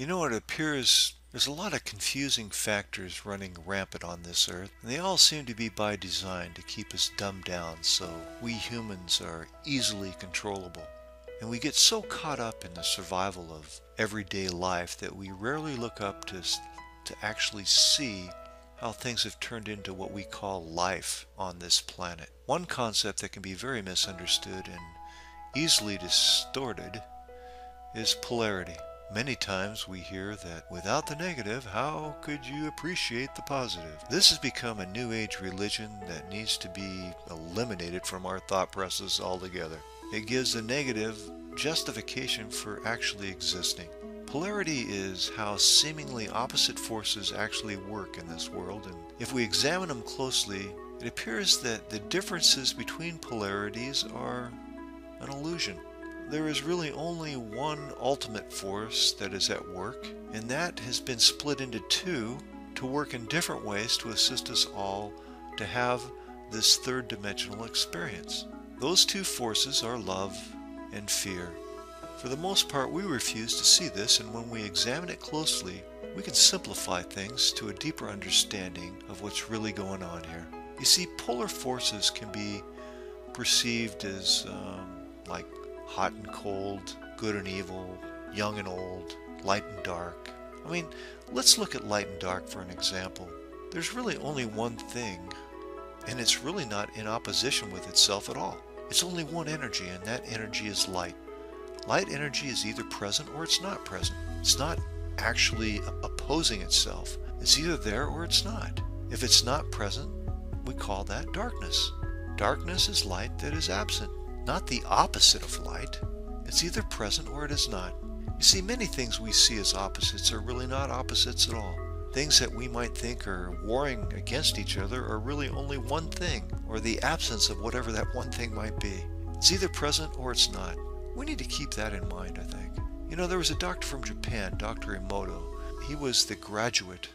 It appears there's a lot of confusing factors running rampant on this earth, and they all seem to be by design to keep us dumbed down so we humans are easily controllable. And we get so caught up in the survival of everyday life that we rarely look up to actually see how things have turned into what we call life on this planet. One concept that can be very misunderstood and easily distorted is polarity. Many times we hear that without the negative, how could you appreciate the positive? This has become a new age religion that needs to be eliminated from our thought process altogether. It gives the negative justification for actually existing. Polarity is how seemingly opposite forces actually work in this world, and if we examine them closely, it appears that the differences between polarities are an illusion. There is really only one ultimate force that is at work, and that has been split into two to work in different ways to assist us all to have this third dimensional experience. Those two forces are love and fear. For the most part, we refuse to see this, and when we examine it closely, we can simplify things to a deeper understanding of what's really going on here. You see, polar forces can be perceived as like hot and cold, good and evil, young and old, light and dark. I mean, let's look at light and dark for an example. There's really only one thing, and it's really not in opposition with itself at all. It's only one energy, and that energy is light. Light energy is either present or it's not present. It's not actually opposing itself. It's either there or it's not. If it's not present, we call that darkness. Darkness is light that is absent. Not the opposite of light. It's either present or it is not. You see, many things we see as opposites are really not opposites at all. Things that we might think are warring against each other are really only one thing, or the absence of whatever that one thing might be. It's either present or it's not. We need to keep that in mind, I think. There was a doctor from Japan, Dr. Emoto. He was the graduate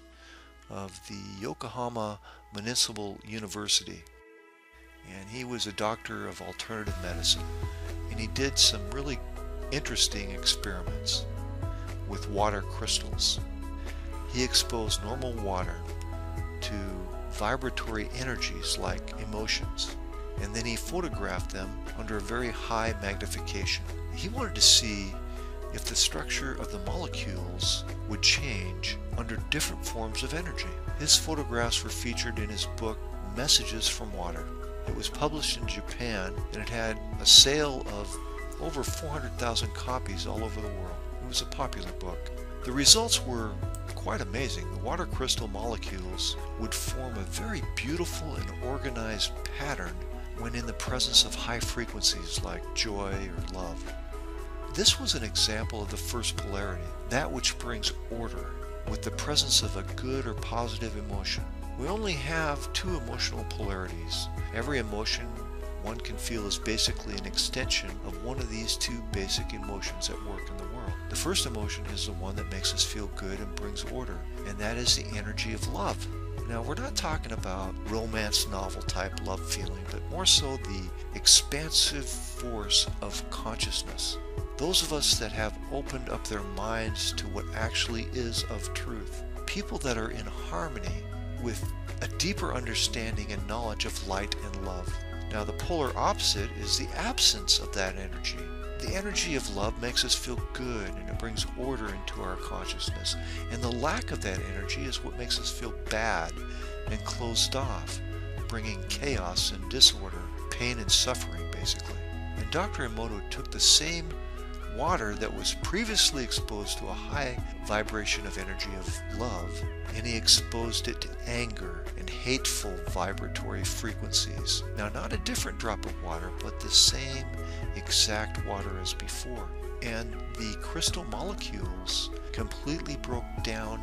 of the Yokohama Municipal University, and he was a doctor of alternative medicine, and he did some really interesting experiments with water crystals. He exposed normal water to vibratory energies like emotions, and then he photographed them under a very high magnification. He wanted to see if the structure of the molecules would change under different forms of energy. His photographs were featured in his book, Messages from Water. It was published in Japan, and it had a sale of over 400,000 copies all over the world. It was a popular book. The results were quite amazing. The water crystal molecules would form a very beautiful and organized pattern when in the presence of high frequencies like joy or love. This was an example of the first polarity, that which brings order with the presence of a good or positive emotion. We only have two emotional polarities. Every emotion one can feel is basically an extension of one of these two basic emotions at work in the world. The first emotion is the one that makes us feel good and brings order, and that is the energy of love. Now, we're not talking about romance novel type love feeling, but more so the expansive force of consciousness. Those of us that have opened up their minds to what actually is of truth. People that are in harmony with a deeper understanding and knowledge of light and love. Now, the polar opposite is the absence of that energy. The energy of love makes us feel good, and it brings order into our consciousness. And the lack of that energy is what makes us feel bad and closed off, bringing chaos and disorder, pain and suffering, basically. And Dr. Emoto took the same water that was previously exposed to a high vibration of energy of love, and he exposed it to anger and hateful vibratory frequencies. Now, not a different drop of water, but the same exact water as before. And the crystal molecules completely broke down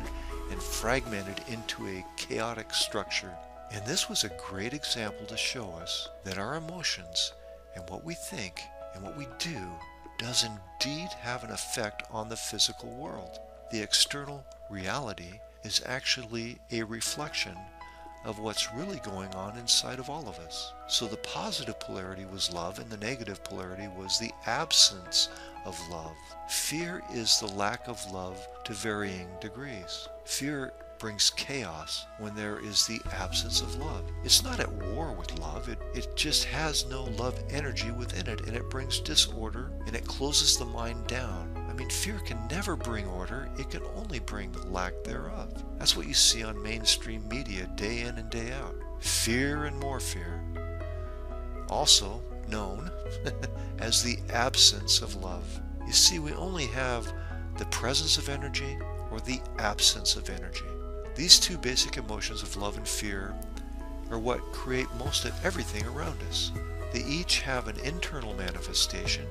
and fragmented into a chaotic structure. And this was a great example to show us that our emotions and what we think and what we do does indeed have an effect on the physical world. The external reality is actually a reflection of what's really going on inside of all of us. So the positive polarity was love, and the negative polarity was the absence of love. Fear is the lack of love to varying degrees. Fear brings chaos when there is the absence of love. It's not at war with love. It just has no love energy within it, and it brings disorder, and it closes the mind down. I mean, fear can never bring order. It can only bring the lack thereof. That's what you see on mainstream media day in and day out. Fear and more fear. Also known as the absence of love. You see, we only have the presence of energy or the absence of energy. These two basic emotions of love and fear are what create most of everything around us. They each have an internal manifestation,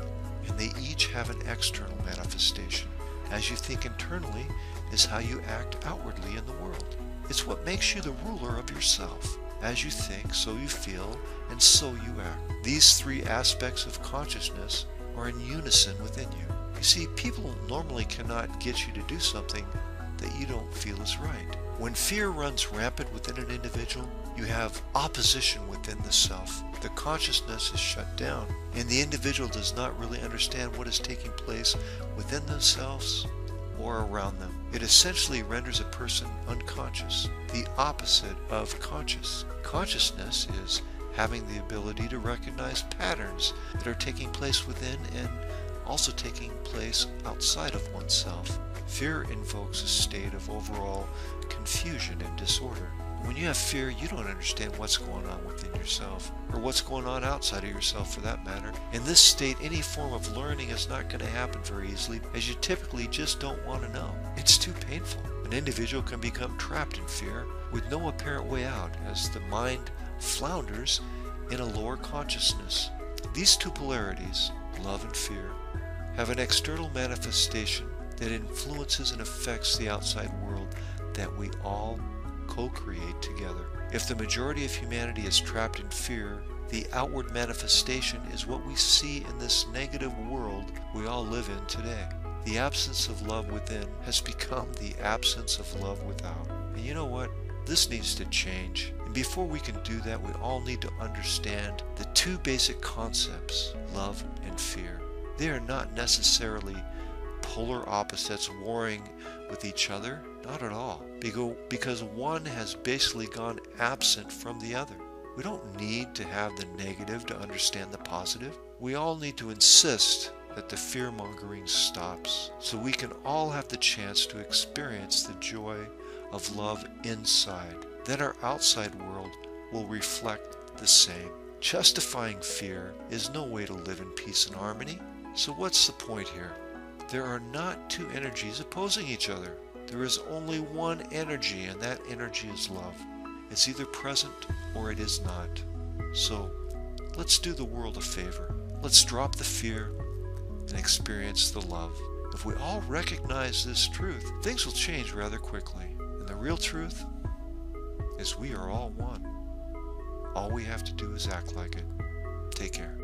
and they each have an external manifestation. As you think internally is how you act outwardly in the world. It's what makes you the ruler of yourself. As you think, so you feel, and so you act. These three aspects of consciousness are in unison within you. You see, people normally cannot get you to do something that you don't feel is right. When fear runs rampant within an individual, you have opposition within the self. The consciousness is shut down, and the individual does not really understand what is taking place within themselves or around them. It essentially renders a person unconscious, the opposite of conscious. Consciousness is having the ability to recognize patterns that are taking place within and also taking place outside of oneself. Fear invokes a state of overall confusion and disorder. When you have fear, you don't understand what's going on within yourself, or what's going on outside of yourself for that matter. In this state, any form of learning is not going to happen very easily, as you typically just don't want to know. It's too painful. An individual can become trapped in fear with no apparent way out, as the mind flounders in a lower consciousness. These two polarities, love and fear, have an external manifestation that influences and affects the outside world that we all co-create together. If the majority of humanity is trapped in fear, the outward manifestation is what we see in this negative world we all live in today. The absence of love within has become the absence of love without. And you know what? This needs to change. And before we can do that, we all need to understand the two basic concepts, love and fear. They are not necessarily polar opposites warring with each other, not at all, because one has basically gone absent from the other. We don't need to have the negative to understand the positive. We all need to insist that the fear-mongering stops, so we can all have the chance to experience the joy of love inside. Then our outside world will reflect the same. Justifying fear is no way to live in peace and harmony. So what's the point here? There are not two energies opposing each other. There is only one energy, and that energy is love. It's either present or it is not. So let's do the world a favor. Let's drop the fear and experience the love. If we all recognize this truth, things will change rather quickly. And the real truth is we are all one. All we have to do is act like it. Take care.